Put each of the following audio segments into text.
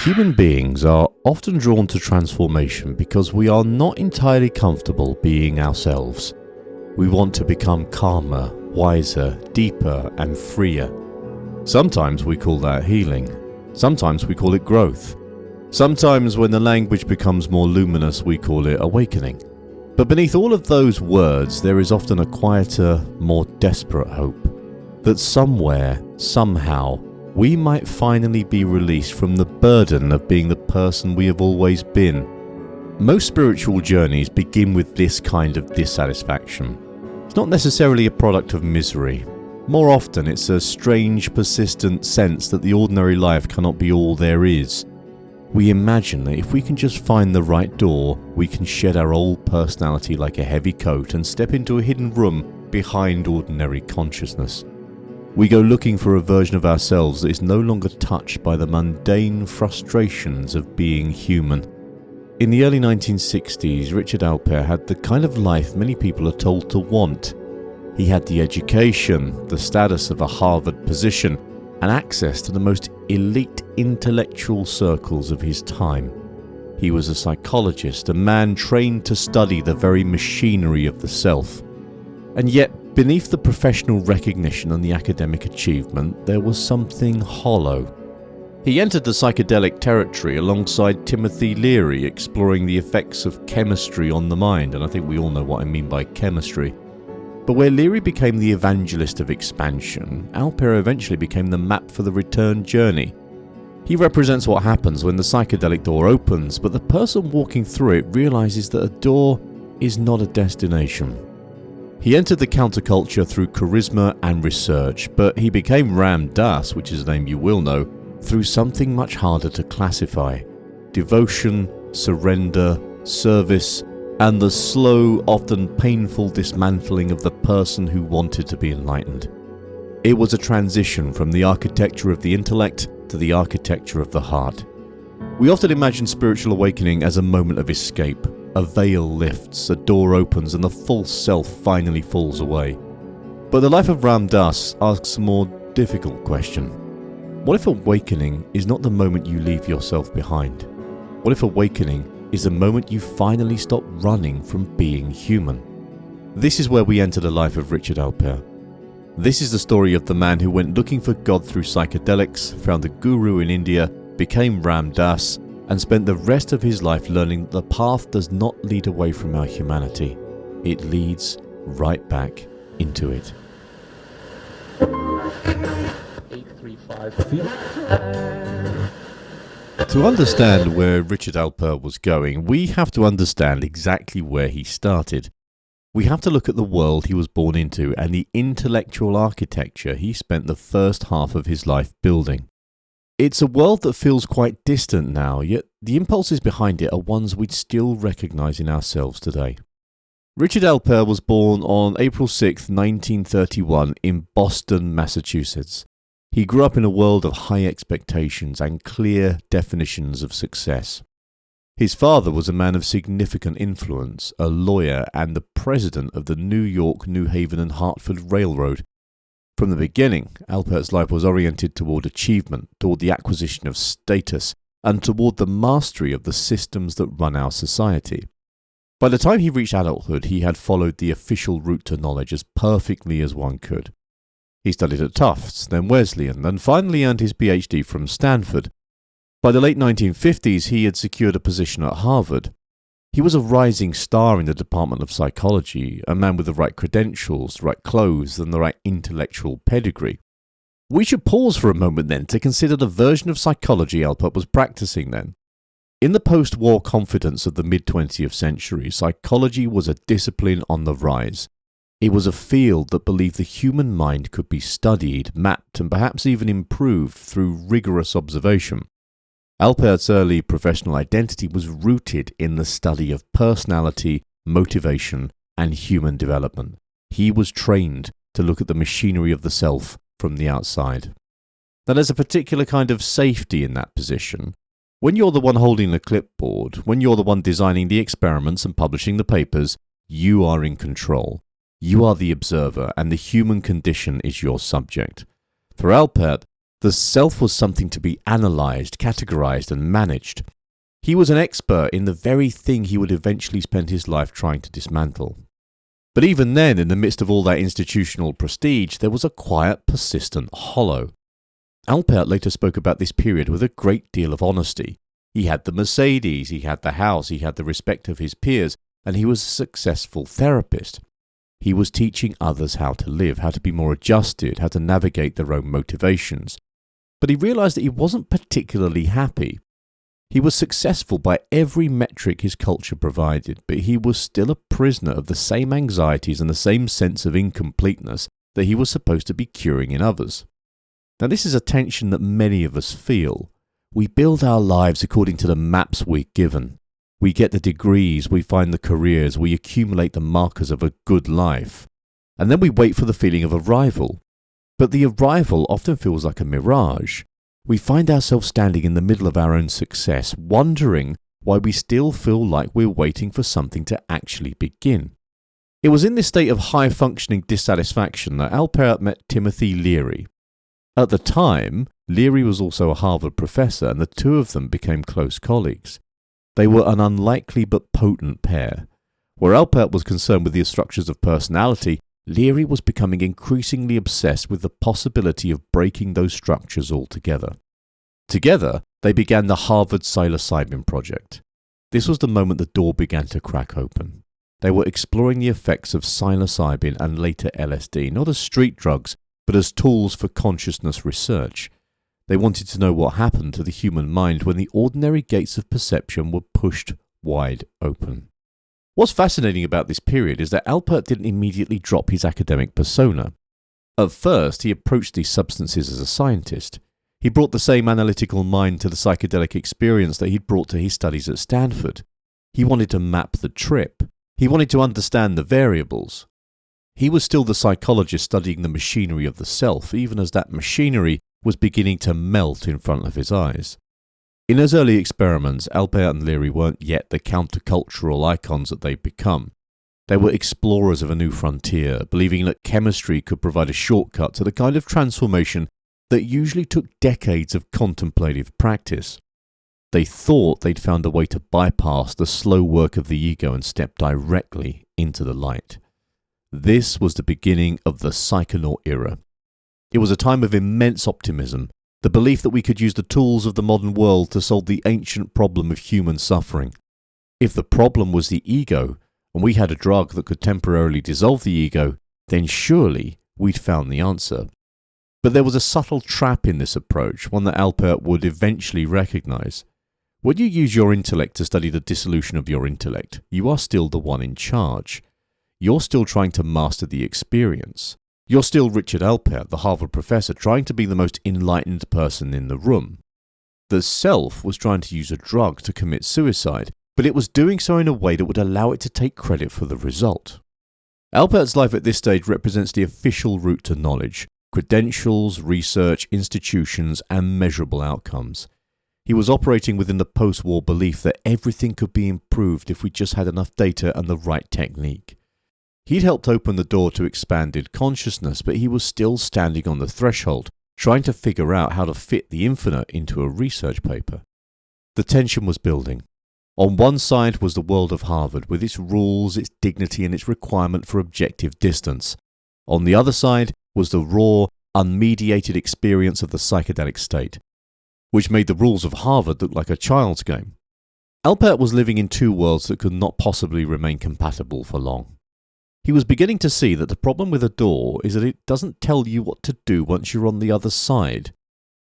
Human beings are often drawn to transformation because we are not entirely comfortable being ourselves. We want to become calmer, wiser, deeper, and freer. Sometimes we call that healing. Sometimes we call it growth. Sometimes when the language becomes more luminous, we call it awakening. But beneath all of those words, there is often a quieter, more desperate hope that somewhere, somehow, we might finally be released from the burden of being the person we have always been. Most spiritual journeys begin with this kind of dissatisfaction. It's not necessarily a product of misery. More often, it's a strange, persistent sense that the ordinary life cannot be all there is. We imagine that if we can just find the right door, we can shed our old personality like a heavy coat and step into a hidden room behind ordinary consciousness. We go looking for a version of ourselves that is no longer touched by the mundane frustrations of being human. In the early 1960s, Richard Alpert had the kind of life many people are told to want. He had the education, the status of a Harvard position, and access to the most elite intellectual circles of his time. He was a psychologist, a man trained to study the very machinery of the self. And yet, beneath the professional recognition and the academic achievement, there was something hollow. He entered the psychedelic territory alongside Timothy Leary, exploring the effects of chemistry on the mind, and I think we all know what I mean by chemistry. But where Leary became the evangelist of expansion, Alpert eventually became the map for the return journey. He represents what happens when the psychedelic door opens, but the person walking through it realizes that a door is not a destination. He entered the counterculture through charisma and research, but he became Ram Dass, which is a name you will know, through something much harder to classify: devotion, surrender, service, and the slow, often painful dismantling of the person who wanted to be enlightened. It was a transition from the architecture of the intellect to the architecture of the heart. We often imagine spiritual awakening as a moment of escape. A veil lifts, a door opens, and the false self finally falls away. But the life of Ram Dass asks a more difficult question. What if awakening is not the moment you leave yourself behind? What if awakening is the moment you finally stop running from being human? This is where we enter the life of Richard Alpert. This is the story of the man who went looking for God through psychedelics, found a guru in India, became Ram Dass, and spent the rest of his life learning that the path does not lead away from our humanity. It leads right back into it. 835. To understand where Richard Alpert was going, we have to understand exactly where he started. We have to look at the world he was born into and the intellectual architecture he spent the first half of his life building. It's a world that feels quite distant now, yet the impulses behind it are ones we'd still recognise in ourselves today. Richard Alpert was born on April 6, 1931 in Boston, Massachusetts. He grew up in a world of high expectations and clear definitions of success. His father was a man of significant influence, a lawyer and the president of the New York, New Haven and Hartford Railroad. From the beginning, Alpert's life was oriented toward achievement, toward the acquisition of status, and toward the mastery of the systems that run our society. By the time he reached adulthood, he had followed the official route to knowledge as perfectly as one could. He studied at Tufts, then Wesleyan, and finally earned his PhD from Stanford. By the late 1950s, he had secured a position at Harvard. He was a rising star in the Department of Psychology, a man with the right credentials, the right clothes, and the right intellectual pedigree. We should pause for a moment then to consider the version of psychology Alpert was practicing then. In the post-war confidence of the mid-20th century, psychology was a discipline on the rise. It was a field that believed the human mind could be studied, mapped, and perhaps even improved through rigorous observation. Alpert's early professional identity was rooted in the study of personality, motivation, and human development. He was trained to look at the machinery of the self from the outside. Now, there's a particular kind of safety in that position. When you're the one holding the clipboard, when you're the one designing the experiments and publishing the papers, you are in control. You are the observer, and the human condition is your subject. For Alpert, The self was something to be analysed, categorised and managed. He was an expert in the very thing he would eventually spend his life trying to dismantle. But even then, in the midst of all that institutional prestige, there was a quiet, persistent hollow. Alpert later spoke about this period with a great deal of honesty. He had the Mercedes, he had the house, he had the respect of his peers, and he was a successful therapist. He was teaching others how to live, how to be more adjusted, how to navigate their own motivations. But he realised that he wasn't particularly happy. He was successful by every metric his culture provided, but he was still a prisoner of the same anxieties and the same sense of incompleteness that he was supposed to be curing in others. Now, this is a tension that many of us feel. We build our lives according to the maps we're given. We get the degrees, we find the careers, we accumulate the markers of a good life. And then we wait for the feeling of arrival. But the arrival often feels like a mirage. We find ourselves standing in the middle of our own success, wondering why we still feel like we're waiting for something to actually begin. It was in this state of high-functioning dissatisfaction that Alpert met Timothy Leary. At the time, Leary was also a Harvard professor, and the two of them became close colleagues. They were an unlikely but potent pair. Where Alpert was concerned with the structures of personality, Leary was becoming increasingly obsessed with the possibility of breaking those structures altogether. Together, they began the Harvard Psilocybin Project. This was the moment the door began to crack open. They were exploring the effects of psilocybin and later LSD, not as street drugs, but as tools for consciousness research. They wanted to know what happened to the human mind when the ordinary gates of perception were pushed wide open. What's fascinating about this period is that Alpert didn't immediately drop his academic persona. At first, he approached these substances as a scientist. He brought the same analytical mind to the psychedelic experience that he'd brought to his studies at Stanford. He wanted to map the trip. He wanted to understand the variables. He was still the psychologist studying the machinery of the self, even as that machinery was beginning to melt in front of his eyes. In his early experiments, Alpert and Leary weren't yet the countercultural icons that they'd become. They were explorers of a new frontier, believing that chemistry could provide a shortcut to the kind of transformation that usually took decades of contemplative practice. They thought they'd found a way to bypass the slow work of the ego and step directly into the light. This was the beginning of the psychonaut era. It was a time of immense optimism, the belief that we could use the tools of the modern world to solve the ancient problem of human suffering. If the problem was the ego, and we had a drug that could temporarily dissolve the ego, then surely we'd found the answer. But there was a subtle trap in this approach, one that Alpert would eventually recognize. When you use your intellect to study the dissolution of your intellect, you are still the one in charge. You're still trying to master the experience. You're still Richard Alpert, the Harvard professor, trying to be the most enlightened person in the room. The self was trying to use a drug to commit suicide, but it was doing so in a way that would allow it to take credit for the result. Alpert's life at this stage represents the official route to knowledge, credentials, research, institutions, and measurable outcomes. He was operating within the post-war belief that everything could be improved if we just had enough data and the right technique. He'd helped open the door to expanded consciousness, but he was still standing on the threshold, trying to figure out how to fit the infinite into a research paper. The tension was building. On one side was the world of Harvard, with its rules, its dignity, and its requirement for objective distance. On the other side was the raw, unmediated experience of the psychedelic state, which made the rules of Harvard look like a child's game. Alpert was living in two worlds that could not possibly remain compatible for long. He was beginning to see that the problem with a door is that it doesn't tell you what to do once you're on the other side.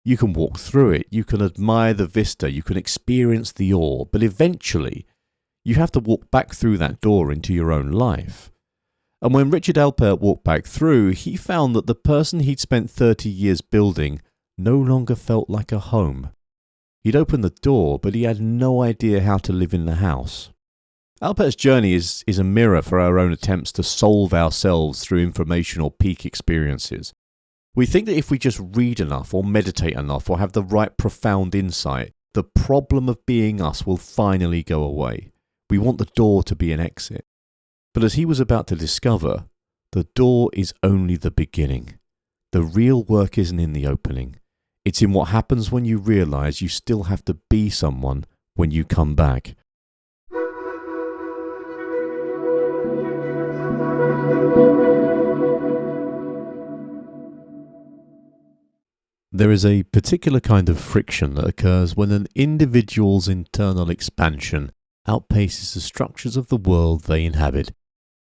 You can walk through it, you can admire the vista, you can experience the awe, but eventually you have to walk back through that door into your own life. And when Richard Alpert walked back through, he found that the person he'd spent 30 years building no longer felt like a home. He'd opened the door, but he had no idea how to live in the house. Alpert's journey is a mirror for our own attempts to solve ourselves through information or peak experiences. We think that if we just read enough or meditate enough or have the right profound insight, the problem of being us will finally go away. We want the door to be an exit. But as he was about to discover, the door is only the beginning. The real work isn't in the opening. It's in what happens when you realize you still have to be someone when you come back. There is a particular kind of friction that occurs when an individual's internal expansion outpaces the structures of the world they inhabit.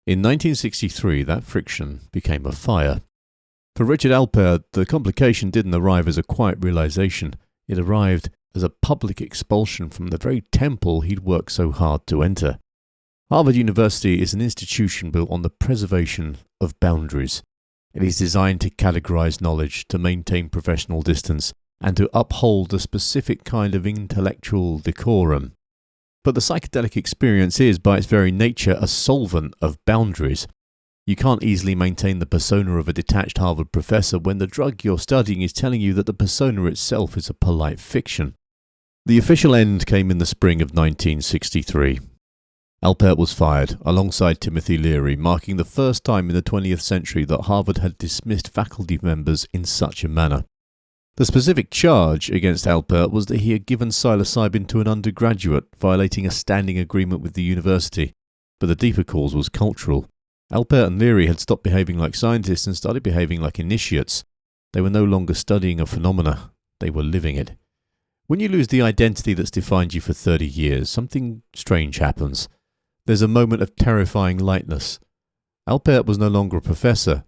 In 1963, that friction became a fire. For Richard Alpert, the complication didn't arrive as a quiet realization. It arrived as a public expulsion from the very temple he'd worked so hard to enter. Harvard University is an institution built on the preservation of boundaries. It is designed to categorize knowledge, to maintain professional distance, and to uphold a specific kind of intellectual decorum. But the psychedelic experience is, by its very nature, a solvent of boundaries. You can't easily maintain the persona of a detached Harvard professor when the drug you're studying is telling you that the persona itself is a polite fiction. The official end came in the spring of 1963. Alpert was fired, alongside Timothy Leary, marking the first time in the 20th century that Harvard had dismissed faculty members in such a manner. The specific charge against Alpert was that he had given psilocybin to an undergraduate, violating a standing agreement with the university, but the deeper cause was cultural. Alpert and Leary had stopped behaving like scientists and started behaving like initiates. They were no longer studying a phenomena, they were living it. When you lose the identity that's defined you for 30 years, something strange happens. There's a moment of terrifying lightness. Alpert was no longer a professor.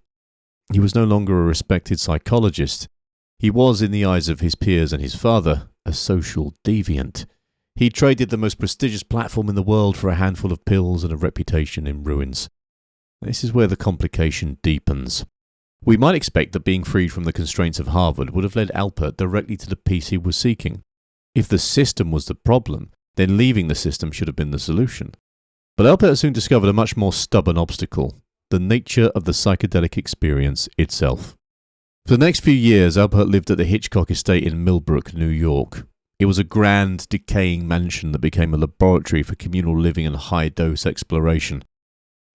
He was no longer a respected psychologist. He was, in the eyes of his peers and his father, a social deviant. He traded the most prestigious platform in the world for a handful of pills and a reputation in ruins. This is where the complication deepens. We might expect that being freed from the constraints of Harvard would have led Alpert directly to the peace he was seeking. If the system was the problem, then leaving the system should have been the solution. But Alpert soon discovered a much more stubborn obstacle, the nature of the psychedelic experience itself. For the next few years, Alpert lived at the Hitchcock estate in Millbrook, New York. It was a grand, decaying mansion that became a laboratory for communal living and high-dose exploration.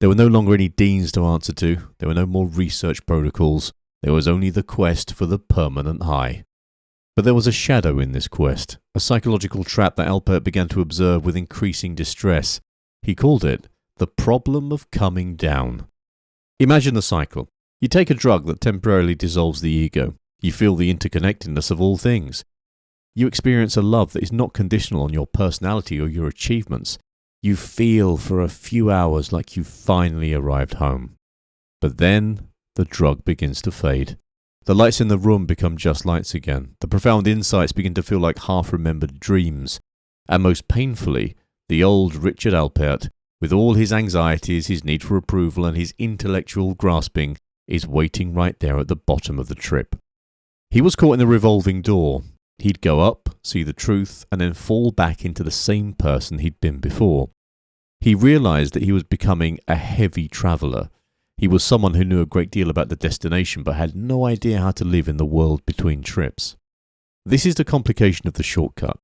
There were no longer any deans to answer to, there were no more research protocols, there was only the quest for the permanent high. But there was a shadow in this quest, a psychological trap that Alpert began to observe with increasing distress. He called it the problem of coming down. Imagine the cycle. You take a drug that temporarily dissolves the ego. You feel the interconnectedness of all things. You experience a love that is not conditional on your personality or your achievements. You feel for a few hours like you've finally arrived home. But then the drug begins to fade. The lights in the room become just lights again. The profound insights begin to feel like half-remembered dreams. And most painfully, the old Richard Alpert, with all his anxieties, his need for approval, and his intellectual grasping, is waiting right there at the bottom of the trip. He was caught in the revolving door. He'd go up, see the truth, and then fall back into the same person he'd been before. He realized that he was becoming a heavy traveler. He was someone who knew a great deal about the destination but had no idea how to live in the world between trips. This is the complication of the shortcut.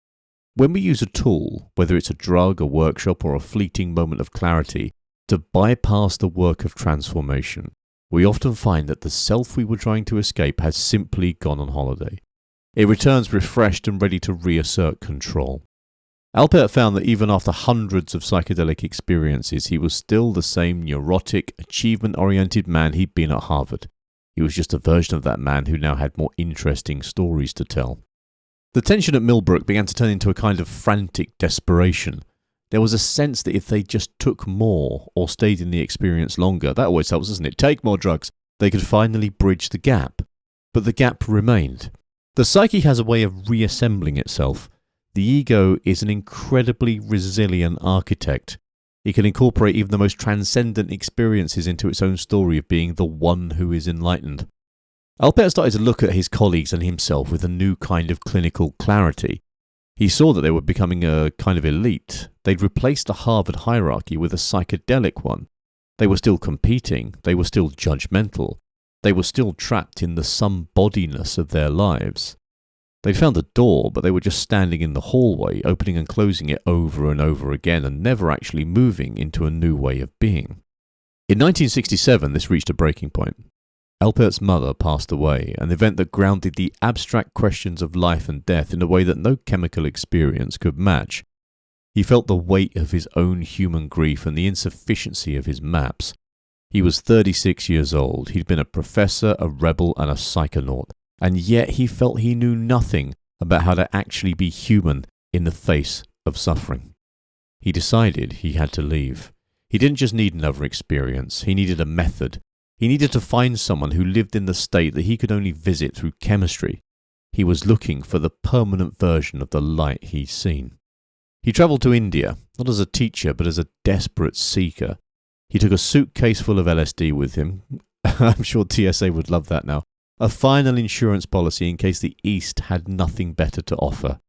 When we use a tool, whether it's a drug, a workshop, or a fleeting moment of clarity, to bypass the work of transformation, we often find that the self we were trying to escape has simply gone on holiday. It returns refreshed and ready to reassert control. Alpert found that even after hundreds of psychedelic experiences, he was still the same neurotic, achievement-oriented man he'd been at Harvard. He was just a version of that man who now had more interesting stories to tell. The tension at Millbrook began to turn into a kind of frantic desperation. There was a sense that if they just took more or stayed in the experience longer, that always helps, doesn't it? Take more drugs. They could finally bridge the gap. But the gap remained. The psyche has a way of reassembling itself. The ego is an incredibly resilient architect. It can incorporate even the most transcendent experiences into its own story of being the one who is enlightened. Alpert started to look at his colleagues and himself with a new kind of clinical clarity. He saw that they were becoming a kind of elite. They'd replaced the Harvard hierarchy with a psychedelic one. They were still competing. They were still judgmental. They were still trapped in the somebodiness of their lives. They'd found a door, but they were just standing in the hallway, opening and closing it over and over again, and never actually moving into a new way of being. In 1967, this reached a breaking point. Alpert's mother passed away, an event that grounded the abstract questions of life and death in a way that no chemical experience could match. He felt the weight of his own human grief and the insufficiency of his maps. He was 36 years old, he'd been a professor, a rebel and a psychonaut, and yet he felt he knew nothing about how to actually be human in the face of suffering. He decided he had to leave. He didn't just need another experience, he needed a method. He needed to find someone who lived in the state that he could only visit through chemistry. He was looking for the permanent version of the light he'd seen. He travelled to India, not as a teacher but as a desperate seeker. He took a suitcase full of LSD with him. I'm sure TSA would love that now. A final insurance policy in case the East had nothing better to offer.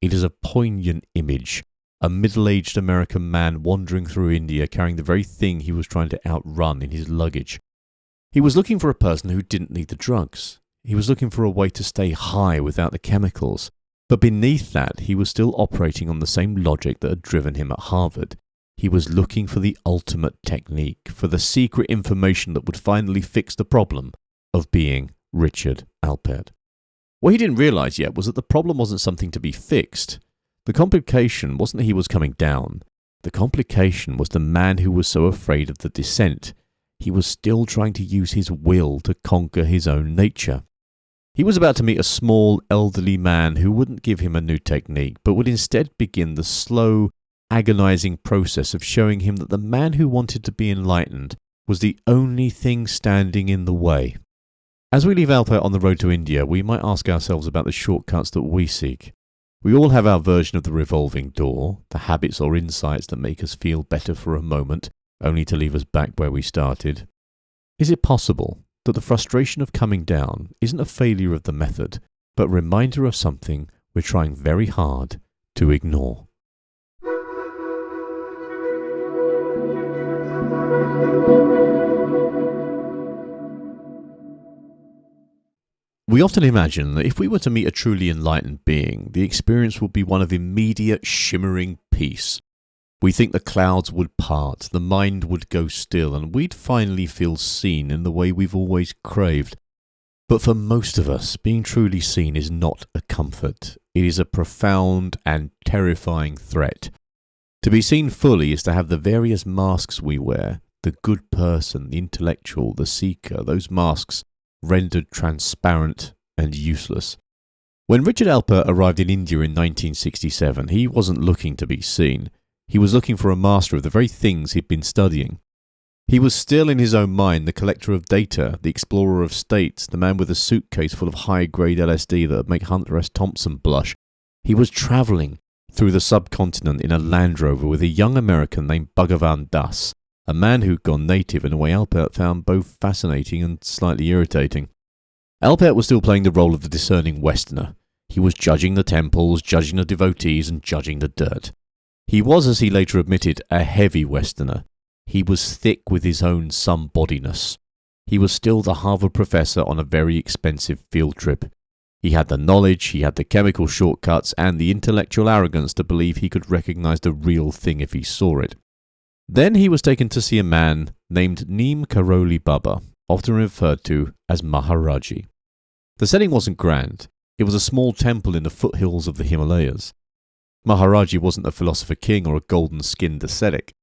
It is a poignant image. A middle-aged American man wandering through India carrying the very thing he was trying to outrun in his luggage. He was looking for a person who didn't need the drugs. He was looking for a way to stay high without the chemicals. But beneath that, he was still operating on the same logic that had driven him at Harvard. He was looking for the ultimate technique, for the secret information that would finally fix the problem of being Richard Alpert. What he didn't realize yet was that the problem wasn't something to be fixed. The complication wasn't that he was coming down. The complication was the man who was so afraid of the descent. He was still trying to use his will to conquer his own nature. He was about to meet a small, elderly man who wouldn't give him a new technique, but would instead begin the slow, agonizing process of showing him that the man who wanted to be enlightened was the only thing standing in the way. As we leave Alpert on the road to India, we might ask ourselves about the shortcuts that we seek. We all have our version of the revolving door, the habits or insights that make us feel better for a moment, only to leave us back where we started. Is it possible that the frustration of coming down isn't a failure of the method, but a reminder of something we're trying very hard to ignore? We often imagine that if we were to meet a truly enlightened being, the experience would be one of immediate, shimmering peace. We think the clouds would part, the mind would go still, and we'd finally feel seen in the way we've always craved. But for most of us, being truly seen is not a comfort. It is a profound and terrifying threat. To be seen fully is to have the various masks we wear, the good person, the intellectual, the seeker, those masks rendered transparent and useless. When Richard Alpert arrived in India in 1967, he wasn't looking to be seen. He was looking for a master of the very things he'd been studying. He was still in his own mind the collector of data, the explorer of states, the man with a suitcase full of high-grade LSD that would make Hunter S. Thompson blush. He was travelling through the subcontinent in a Land Rover with a young American named Bhagavan Das, a man who'd gone native in a way Alpert found both fascinating and slightly irritating. Alpert was still playing the role of the discerning Westerner. He was judging the temples, judging the devotees, and judging the dirt. He was, as he later admitted, a heavy Westerner. He was thick with his own somebodiness. He was still the Harvard professor on a very expensive field trip. He had the knowledge, he had the chemical shortcuts, and the intellectual arrogance to believe he could recognize the real thing if he saw it. Then he was taken to see a man named Neem Karoli Baba, often referred to as Maharaj-ji. The setting wasn't grand. It was a small temple in the foothills of the Himalayas. Maharaj-ji wasn't a philosopher king or a golden-skinned ascetic.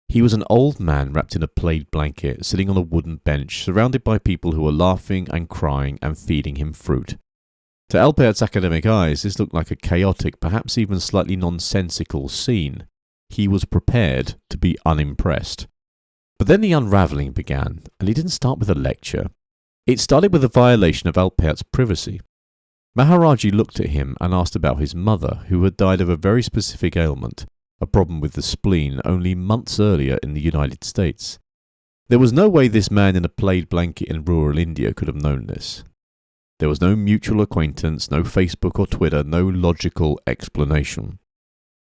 He was an old man wrapped in a plaid blanket, sitting on a wooden bench, surrounded by people who were laughing and crying and feeding him fruit. To Alpert's academic eyes, this looked like a chaotic, perhaps even slightly nonsensical scene. He was prepared to be unimpressed. But then the unravelling began, and it didn't start with a lecture. It started with a violation of Alpert's privacy. Maharaj-ji looked at him and asked about his mother, who had died of a very specific ailment, a problem with the spleen, only months earlier in the United States. There was no way this man in a plaid blanket in rural India could have known this. There was no mutual acquaintance, no Facebook or Twitter, no logical explanation.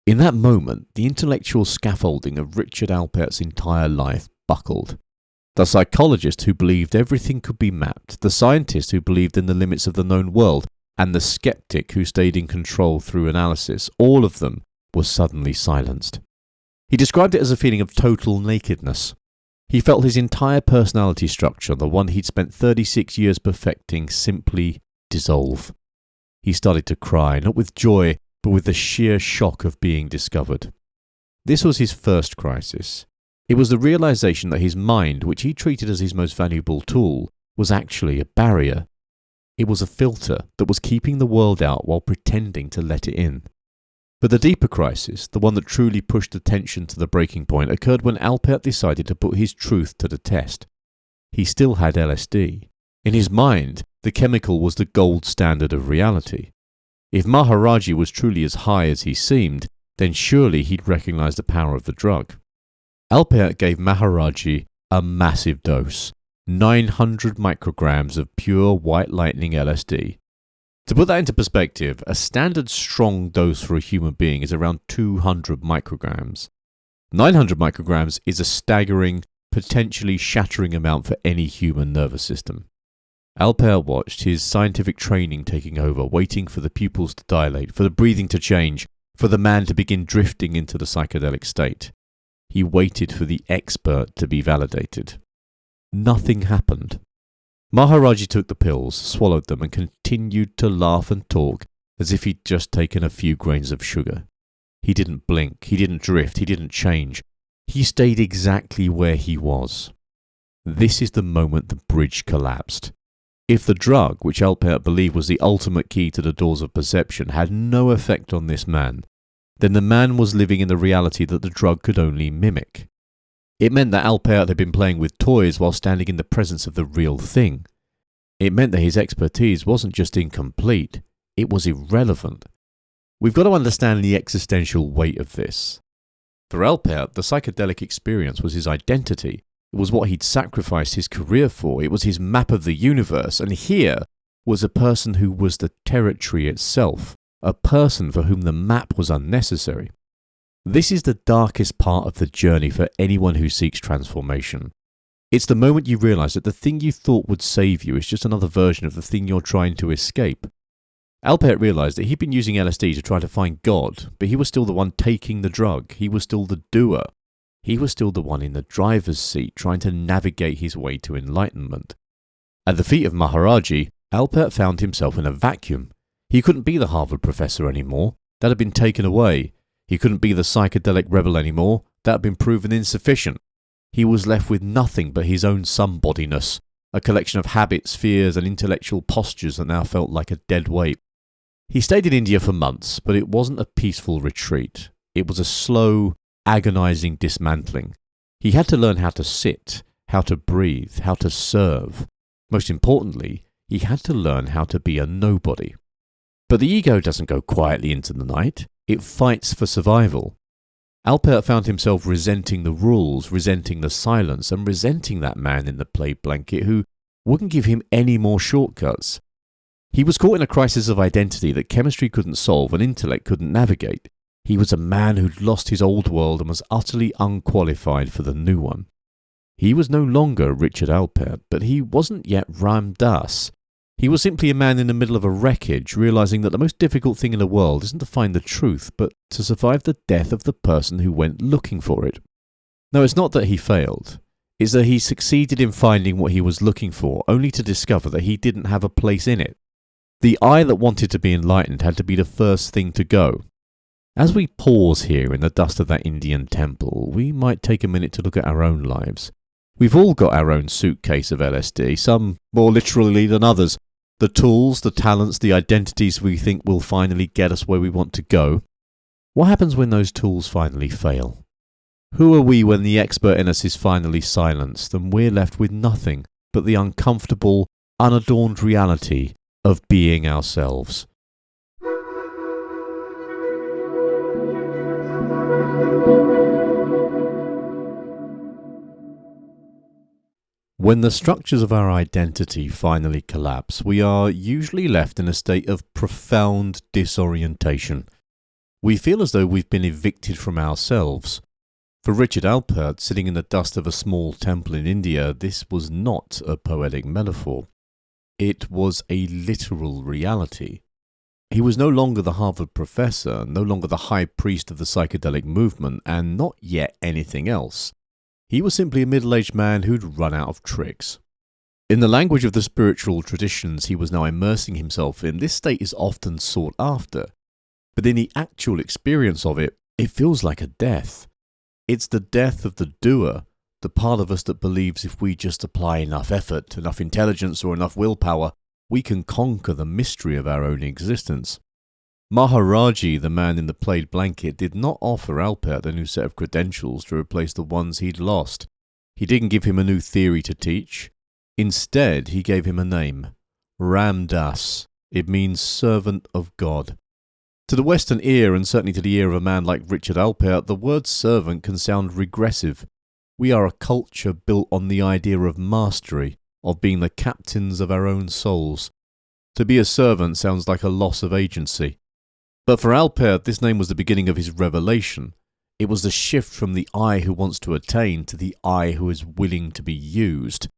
In that moment, the intellectual scaffolding of Richard Alpert's entire life buckled. The psychologist who believed everything could be mapped, the scientist who believed in the limits of the known world, and the skeptic who stayed in control through analysis, all of them were suddenly silenced. He described it as a feeling of total nakedness. He felt his entire personality structure, the one he'd spent 36 years perfecting, simply dissolve. He started to cry, not with joy, but with the sheer shock of being discovered. This was his first crisis. It was the realization that his mind, which he treated as his most valuable tool, was actually a barrier. It was a filter that was keeping the world out while pretending to let it in. But the deeper crisis, the one that truly pushed attention to the breaking point, occurred when Alpert decided to put his truth to the test. He still had LSD. In his mind, the chemical was the gold standard of reality. If Maharaj-ji was truly as high as he seemed, then surely he'd recognize the power of the drug. Alpert gave Maharaj-ji a massive dose, 900 micrograms of pure white lightning LSD. To put that into perspective, a standard strong dose for a human being is around 200 micrograms. 900 micrograms is a staggering, potentially shattering amount for any human nervous system. Alpert watched his scientific training taking over, waiting for the pupils to dilate, for the breathing to change, for the man to begin drifting into the psychedelic state. He waited for the expert to be validated. Nothing happened. Maharaj-ji took the pills, swallowed them, and continued to laugh and talk as if he'd just taken a few grains of sugar. He didn't blink, he didn't drift, he didn't change. He stayed exactly where he was. This is the moment the bridge collapsed. If the drug, which Alpert believed was the ultimate key to the doors of perception, had no effect on this man, then the man was living in the reality that the drug could only mimic. It meant that Alpert had been playing with toys while standing in the presence of the real thing. It meant that his expertise wasn't just incomplete, it was irrelevant. We've got to understand the existential weight of this. For Alpert, the psychedelic experience was his identity. It was what he'd sacrificed his career for. It was his map of the universe. And here was a person who was the territory itself, a person for whom the map was unnecessary. This is the darkest part of the journey for anyone who seeks transformation. It's the moment you realize that the thing you thought would save you is just another version of the thing you're trying to escape. Alpert realized that he'd been using LSD to try to find God, but he was still the one taking the drug. He was still the doer. He was still the one in the driver's seat trying to navigate his way to enlightenment. At the feet of Maharaj-ji, Alpert found himself in a vacuum. He couldn't be the Harvard professor anymore. That had been taken away. He couldn't be the psychedelic rebel anymore. That had been proven insufficient. He was left with nothing but his own somebodiness, a collection of habits, fears, and intellectual postures that now felt like a dead weight. He stayed in India for months, but it wasn't a peaceful retreat. It was a slow, agonizing dismantling. He had to learn how to sit, how to breathe, how to serve. Most importantly, he had to learn how to be a nobody. But the ego doesn't go quietly into the night. It fights for survival. Alpert found himself resenting the rules, resenting the silence, and resenting that man in the plaid blanket who wouldn't give him any more shortcuts. He was caught in a crisis of identity that chemistry couldn't solve and intellect couldn't navigate. He was a man who'd lost his old world and was utterly unqualified for the new one. He was no longer Richard Alpert, but he wasn't yet Ram Dass. He was simply a man in the middle of a wreckage, realizing that the most difficult thing in the world isn't to find the truth, but to survive the death of the person who went looking for it. No, it's not that he failed. It's that he succeeded in finding what he was looking for, only to discover that he didn't have a place in it. The eye that wanted to be enlightened had to be the first thing to go. As we pause here in the dust of that Indian temple, we might take a minute to look at our own lives. We've all got our own suitcase of LSD, some more literally than others. The tools, the talents, the identities we think will finally get us where we want to go. What happens when those tools finally fail? Who are we when the expert in us is finally silenced and we're left with nothing but the uncomfortable, unadorned reality of being ourselves? When the structures of our identity finally collapse, we are usually left in a state of profound disorientation. We feel as though we've been evicted from ourselves. For Richard Alpert, sitting in the dust of a small temple in India, this was not a poetic metaphor. It was a literal reality. He was no longer the Harvard professor, no longer the high priest of the psychedelic movement, and not yet anything else. He was simply a middle-aged man who'd run out of tricks. In the language of the spiritual traditions he was now immersing himself in, this state is often sought after. But in the actual experience of it, it feels like a death. It's the death of the doer, the part of us that believes if we just apply enough effort, enough intelligence, or enough willpower, we can conquer the mystery of our own existence. Maharaj-ji, the man in the plaid blanket, did not offer Alpert a new set of credentials to replace the ones he'd lost. He didn't give him a new theory to teach. Instead, he gave him a name, Ram Das. It means servant of God. To the Western ear, and certainly to the ear of a man like Richard Alpert, the word servant can sound regressive. We are a culture built on the idea of mastery, of being the captains of our own souls. To be a servant sounds like a loss of agency. But for Alpert, this name was the beginning of his revelation. It was the shift from the I who wants to attain to the I who is willing to be used.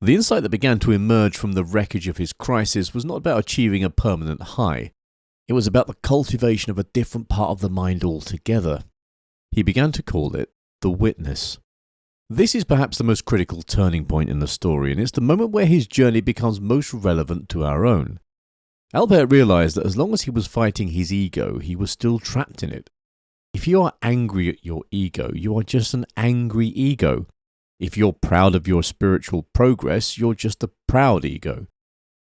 The insight that began to emerge from the wreckage of his crisis was not about achieving a permanent high. It was about the cultivation of a different part of the mind altogether. He began to call it the witness. This is perhaps the most critical turning point in the story, and it's the moment where his journey becomes most relevant to our own. Alpert realized that as long as he was fighting his ego, he was still trapped in it. If you are angry at your ego, you are just an angry ego. If you're proud of your spiritual progress, you're just a proud ego.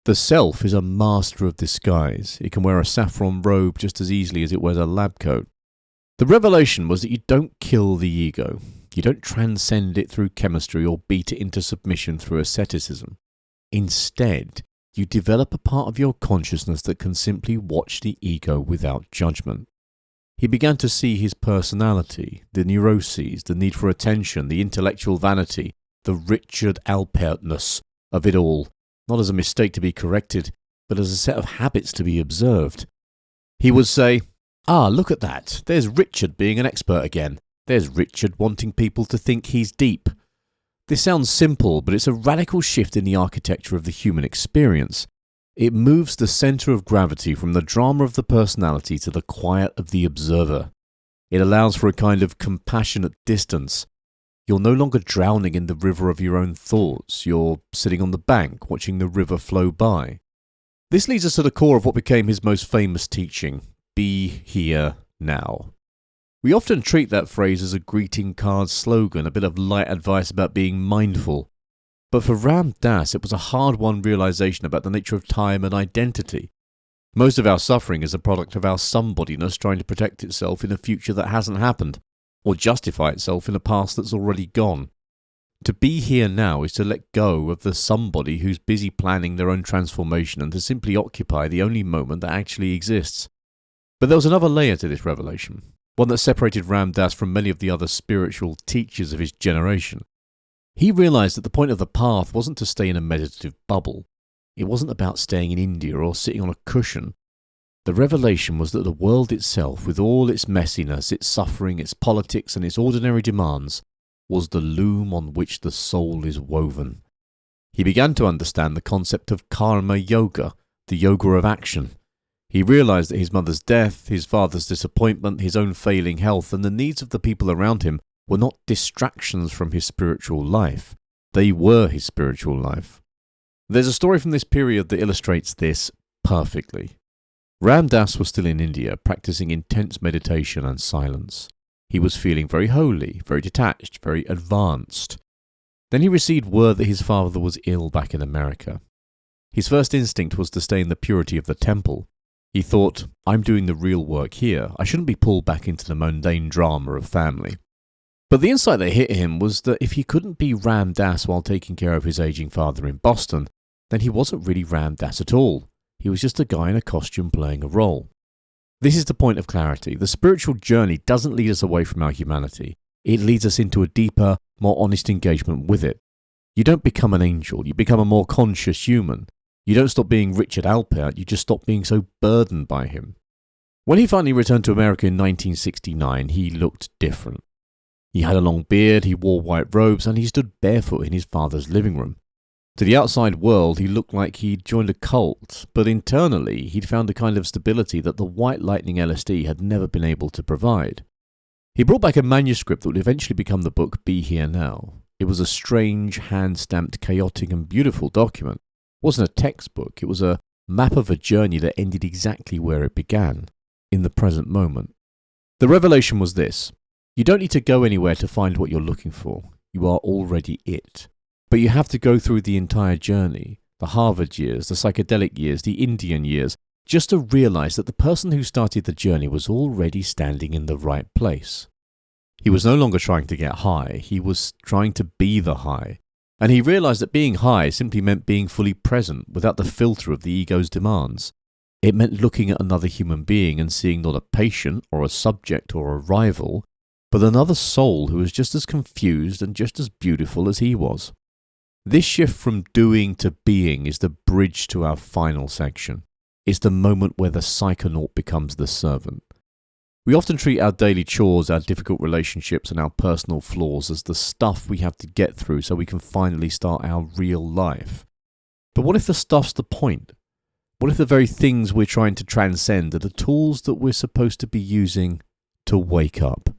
The self is a master of disguise. It can wear a saffron robe just as easily as it wears a lab coat. The revelation was that you don't kill the ego. You don't transcend it through chemistry or beat it into submission through asceticism. Instead, you develop a part of your consciousness that can simply watch the ego without judgment. He began to see his personality, the neuroses, the need for attention, the intellectual vanity, the Richard Alpertness of it all, not as a mistake to be corrected, but as a set of habits to be observed. He would say, look at that. There's Richard being an expert again. There's Richard wanting people to think he's deep. This sounds simple, but it's a radical shift in the architecture of the human experience. It moves the center of gravity from the drama of the personality to the quiet of the observer. It allows for a kind of compassionate distance. You're no longer drowning in the river of your own thoughts. You're sitting on the bank, watching the river flow by. This leads us to the core of what became his most famous teaching, be here now. We often treat that phrase as a greeting card slogan, a bit of light advice about being mindful. But for Ram Dass, it was a hard-won realization about the nature of time and identity. Most of our suffering is a product of our somebodyness trying to protect itself in a future that hasn't happened, or justify itself in a past that's already gone. To be here now is to let go of the somebody who's busy planning their own transformation and to simply occupy the only moment that actually exists. But there was another layer to this revelation, one that separated Ram Dass from many of the other spiritual teachers of his generation. He realized that the point of the path wasn't to stay in a meditative bubble. It wasn't about staying in India or sitting on a cushion. The revelation was that the world itself, with all its messiness, its suffering, its politics, and its ordinary demands, was the loom on which the soul is woven. He began to understand the concept of karma yoga, the yoga of action. He realized that his mother's death, his father's disappointment, his own failing health, and the needs of the people around him were not distractions from his spiritual life. They were his spiritual life. There's a story from this period that illustrates this perfectly. Ram Dass was still in India, practicing intense meditation and silence. He was feeling very holy, very detached, very advanced. Then he received word that his father was ill back in America. His first instinct was to stay in the purity of the temple. He thought, I'm doing the real work here. I shouldn't be pulled back into the mundane drama of family. But the insight that hit him was that if he couldn't be Ram Dass while taking care of his aging father in Boston, then he wasn't really Ram Dass at all. He was just a guy in a costume playing a role. This is the point of clarity. The spiritual journey doesn't lead us away from our humanity. It leads us into a deeper, more honest engagement with it. You don't become an angel. You become a more conscious human. You don't stop being Richard Alpert. You just stop being so burdened by him. When he finally returned to America in 1969, he looked different. He had a long beard, he wore white robes, and he stood barefoot in his father's living room. To the outside world, he looked like he'd joined a cult, but internally, he'd found a kind of stability that the white lightning LSD had never been able to provide. He brought back a manuscript that would eventually become the book Be Here Now. It was a strange, hand-stamped, chaotic and beautiful document. It wasn't a textbook, it was a map of a journey that ended exactly where it began, in the present moment. The revelation was this: you don't need to go anywhere to find what you're looking for. You are already it. But you have to go through the entire journey, the Harvard years, the psychedelic years, the Indian years, just to realize that the person who started the journey was already standing in the right place. He was no longer trying to get high, he was trying to be the high. And he realized that being high simply meant being fully present without the filter of the ego's demands. It meant looking at another human being and seeing not a patient or a subject or a rival, but another soul who was just as confused and just as beautiful as he was. This shift from doing to being is the bridge to our final section. It's the moment where the psychonaut becomes the servant. We often treat our daily chores, our difficult relationships and our personal flaws as the stuff we have to get through so we can finally start our real life. But what if the stuff's the point? What if the very things we're trying to transcend are the tools that we're supposed to be using to wake up?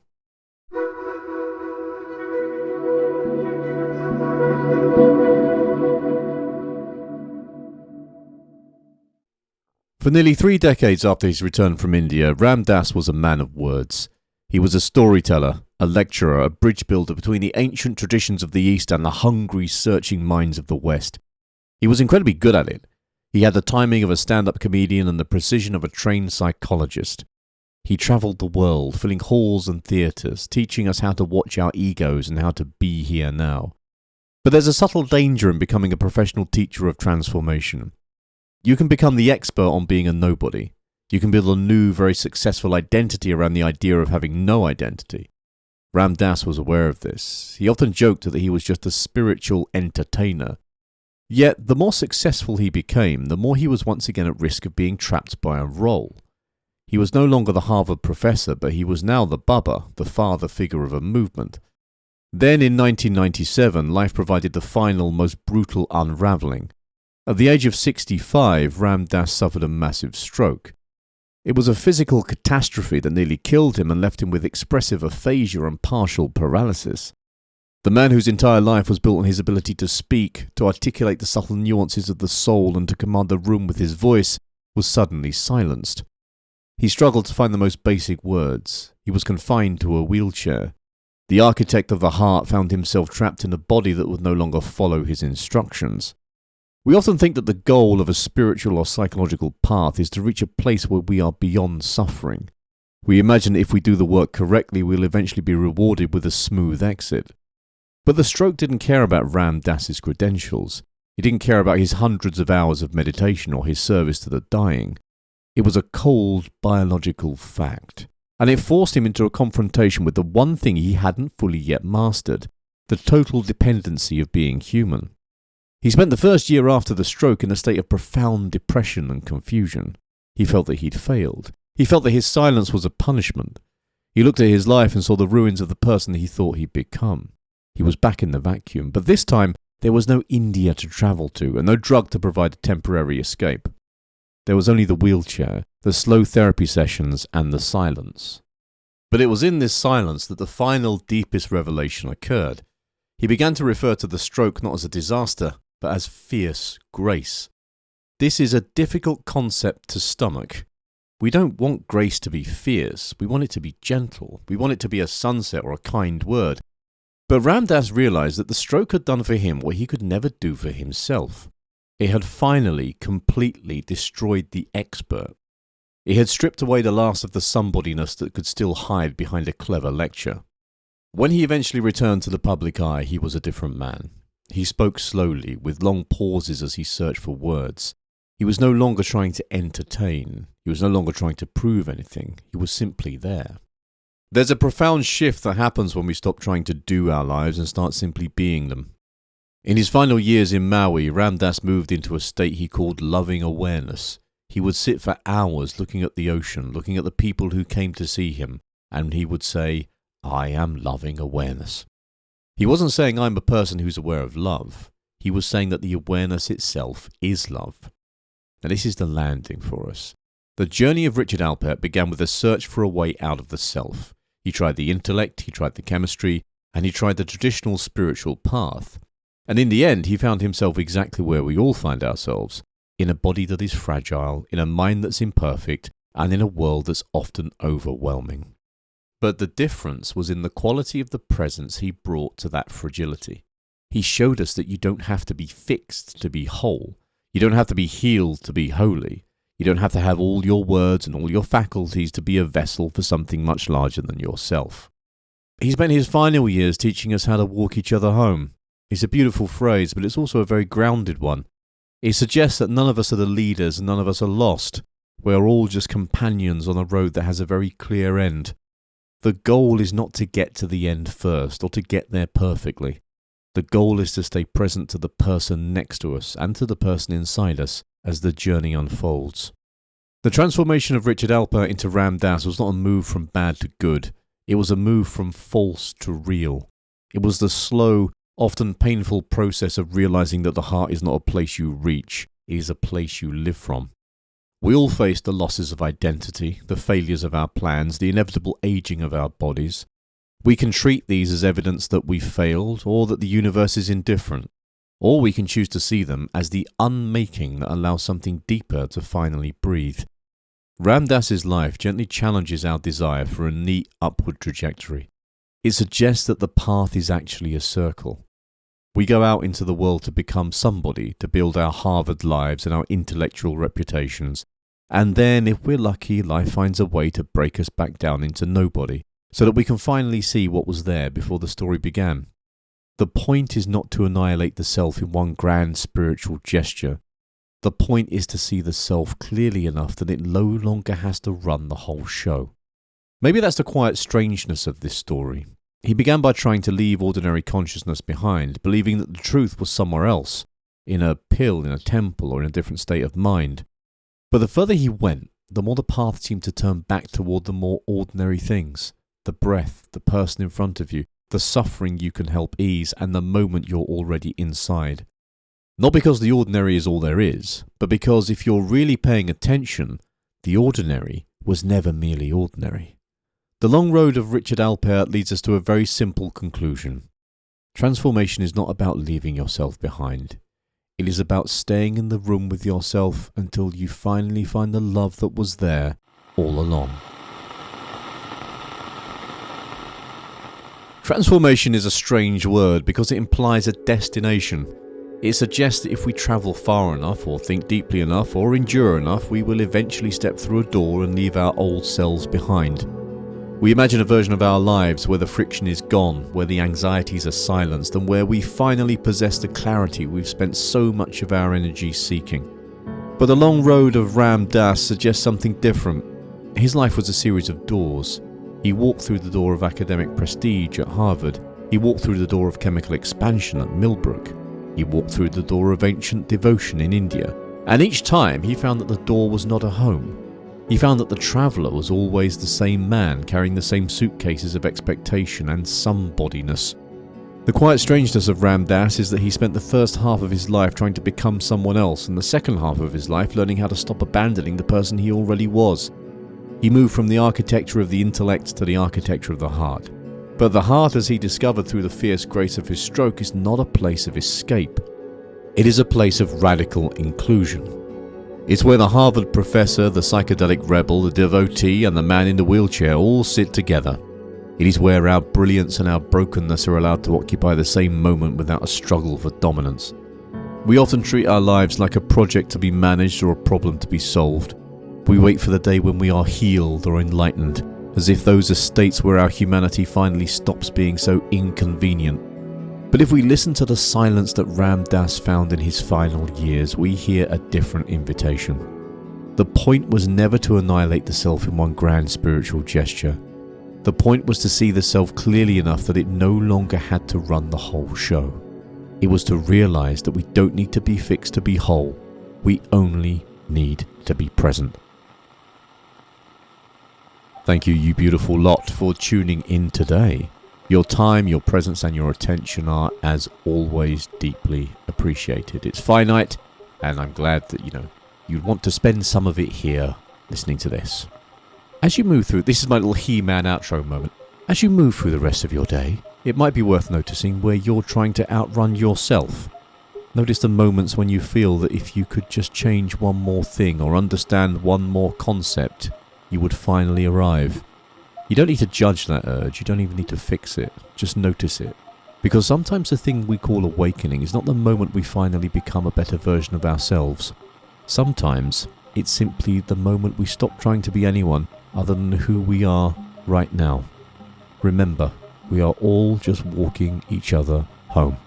For nearly 3 decades after his return from India, Ram Dass was a man of words. He was a storyteller, a lecturer, a bridge builder between the ancient traditions of the East and the hungry, searching minds of the West. He was incredibly good at it. He had the timing of a stand-up comedian and the precision of a trained psychologist. He travelled the world, filling halls and theatres, teaching us how to watch our egos and how to be here now. But there's a subtle danger in becoming a professional teacher of transformation. You can become the expert on being a nobody. You can build a new, very successful identity around the idea of having no identity. Ram Dass was aware of this. He often joked that he was just a spiritual entertainer. Yet, the more successful he became, the more he was once again at risk of being trapped by a role. He was no longer the Harvard professor, but he was now the Baba, the father figure of a movement. Then, in 1997, life provided the final, most brutal unravelling. At the age of 65, Ram Dass suffered a massive stroke. It was a physical catastrophe that nearly killed him and left him with expressive aphasia and partial paralysis. The man whose entire life was built on his ability to speak, to articulate the subtle nuances of the soul and to command the room with his voice, was suddenly silenced. He struggled to find the most basic words. He was confined to a wheelchair. The architect of the heart found himself trapped in a body that would no longer follow his instructions. We often think that the goal of a spiritual or psychological path is to reach a place where we are beyond suffering. We imagine that if we do the work correctly, we'll eventually be rewarded with a smooth exit. But the stroke didn't care about Ram Dass's credentials. He didn't care about his hundreds of hours of meditation or his service to the dying. It was a cold biological fact, and it forced him into a confrontation with the one thing he hadn't fully yet mastered, the total dependency of being human. He spent the first year after the stroke in a state of profound depression and confusion. He felt that he'd failed. He felt that his silence was a punishment. He looked at his life and saw the ruins of the person he thought he'd become. He was back in the vacuum, but this time there was no India to travel to and no drug to provide a temporary escape. There was only the wheelchair, the slow therapy sessions, and the silence. But it was in this silence that the final, deepest revelation occurred. He began to refer to the stroke not as a disaster, but as fierce grace. This is a difficult concept to stomach. We don't want grace to be fierce, we want it to be gentle, we want it to be a sunset or a kind word. But Ram Dass realized that the stroke had done for him what he could never do for himself. It had finally, completely destroyed the expert. It had stripped away the last of the somebodyness that could still hide behind a clever lecture. When he eventually returned to the public eye, he was a different man. He spoke slowly, with long pauses as he searched for words. He was no longer trying to entertain. He was no longer trying to prove anything. He was simply there. There's a profound shift that happens when we stop trying to do our lives and start simply being them. In his final years in Maui, Ram Dass moved into a state he called loving awareness. He would sit for hours looking at the ocean, looking at the people who came to see him, and he would say, "I am loving awareness." He wasn't saying I'm a person who's aware of love. He was saying that the awareness itself is love. Now this is the landing for us. The journey of Richard Alpert began with a search for a way out of the self. He tried the intellect, he tried the chemistry, and he tried the traditional spiritual path. And in the end, he found himself exactly where we all find ourselves, in a body that is fragile, in a mind that's imperfect, and in a world that's often overwhelming. But the difference was in the quality of the presence he brought to that fragility. He showed us that you don't have to be fixed to be whole. You don't have to be healed to be holy. You don't have to have all your words and all your faculties to be a vessel for something much larger than yourself. He spent his final years teaching us how to walk each other home. It's a beautiful phrase, but it's also a very grounded one. It suggests that none of us are the leaders and none of us are lost. We're all just companions on a road that has a very clear end. The goal is not to get to the end first or to get there perfectly. The goal is to stay present to the person next to us and to the person inside us as the journey unfolds. The transformation of Richard Alpert into Ram Dass was not a move from bad to good. It was a move from false to real. It was the slow, often painful process of realizing that the heart is not a place you reach, it is a place you live from. We all face the losses of identity, the failures of our plans, the inevitable aging of our bodies. We can treat these as evidence that we failed or that the universe is indifferent, or we can choose to see them as the unmaking that allows something deeper to finally breathe. Ram Dass's life gently challenges our desire for a neat upward trajectory. It suggests that the path is actually a circle. We go out into the world to become somebody, to build our Harvard lives and our intellectual reputations. And then, if we're lucky, life finds a way to break us back down into nobody, so that we can finally see what was there before the story began. The point is not to annihilate the self in one grand spiritual gesture. The point is to see the self clearly enough that it no longer has to run the whole show. Maybe that's the quiet strangeness of this story. He began by trying to leave ordinary consciousness behind, believing that the truth was somewhere else, in a pill, in a temple, or in a different state of mind. But the further he went, the more the path seemed to turn back toward the more ordinary things. The breath, the person in front of you, the suffering you can help ease, and the moment you're already inside. Not because the ordinary is all there is, but because if you're really paying attention, the ordinary was never merely ordinary. The long road of Richard Alpert leads us to a very simple conclusion. Transformation is not about leaving yourself behind. It is about staying in the room with yourself until you finally find the love that was there all along. Transformation is a strange word because it implies a destination. It suggests that if we travel far enough, or think deeply enough, or endure enough, we will eventually step through a door and leave our old selves behind. We imagine a version of our lives where the friction is gone, where the anxieties are silenced, and where we finally possess the clarity we've spent so much of our energy seeking. But the long road of Ram Dass suggests something different. His life was a series of doors. He walked through the door of academic prestige at Harvard. He walked through the door of chemical expansion at Millbrook. He walked through the door of ancient devotion in India. And each time he found that the door was not a home. He found that the traveller was always the same man, carrying the same suitcases of expectation and somebodiness. The quiet strangeness of Ram Dass is that he spent the first half of his life trying to become someone else, and the second half of his life learning how to stop abandoning the person he already was. He moved from the architecture of the intellect to the architecture of the heart. But the heart, as he discovered through the fierce grace of his stroke, is not a place of escape. It is a place of radical inclusion. It's where the Harvard professor, the psychedelic rebel, the devotee, and the man in the wheelchair all sit together. It is where our brilliance and our brokenness are allowed to occupy the same moment without a struggle for dominance. We often treat our lives like a project to be managed or a problem to be solved. We wait for the day when we are healed or enlightened, as if those are states where our humanity finally stops being so inconvenient. But if we listen to the silence that Ram Dass found in his final years, we hear a different invitation. The point was never to annihilate the self in one grand spiritual gesture. The point was to see the self clearly enough that it no longer had to run the whole show. It was to realize that we don't need to be fixed to be whole. We only need to be present. Thank you, you beautiful lot, for tuning in today. Your time, your presence, and your attention are, as always, deeply appreciated. It's finite, and I'm glad that, you'd want to spend some of it here listening to this. As you move through, this is my little He-Man outro moment. As you move through the rest of your day, it might be worth noticing where you're trying to outrun yourself. Notice the moments when you feel that if you could just change one more thing or understand one more concept, you would finally arrive. You don't need to judge that urge, you don't even need to fix it, just notice it. Because sometimes the thing we call awakening is not the moment we finally become a better version of ourselves. Sometimes it's simply the moment we stop trying to be anyone other than who we are right now. Remember, we are all just walking each other home.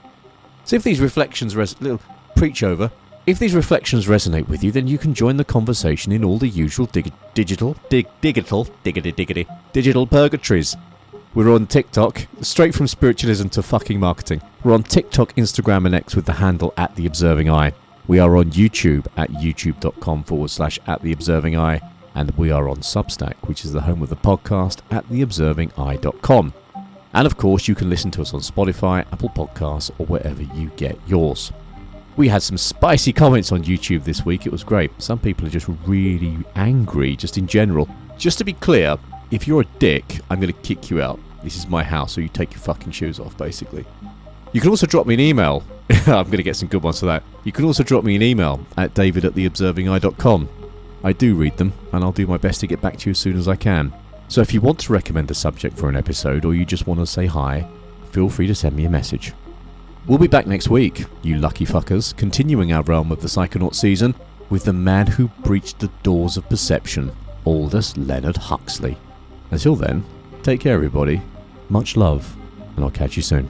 So if these reflections little preach over, if these reflections resonate with you, then you can join the conversation in all the usual digital purgatories. We're on TikTok, straight from spiritualism to fucking marketing. We're on TikTok, Instagram and X with the handle @TheObservingEye. We are on YouTube at youtube.com/@TheObservingEye. And we are on Substack, which is the home of the podcast, @TheObservingEye.com. And of course, you can listen to us on Spotify, Apple Podcasts, or wherever you get yours. We had some spicy comments on YouTube this week. It was great. Some people are just really angry, just in general. Just to be clear, if you're a dick, I'm going to kick you out. This is my house, so you take your fucking shoes off, basically. You can also drop me an email. I'm going to get some good ones for that. You can also drop me an email at david@theobservingeye.com. I do read them, and I'll do my best to get back to you as soon as I can. So if you want to recommend a subject for an episode, or you just want to say hi, feel free to send me a message. We'll be back next week, you lucky fuckers, continuing our realm of the Psychonaut season with the man who breached the doors of perception, Aldous Leonard Huxley. Until then, take care everybody, much love, and I'll catch you soon.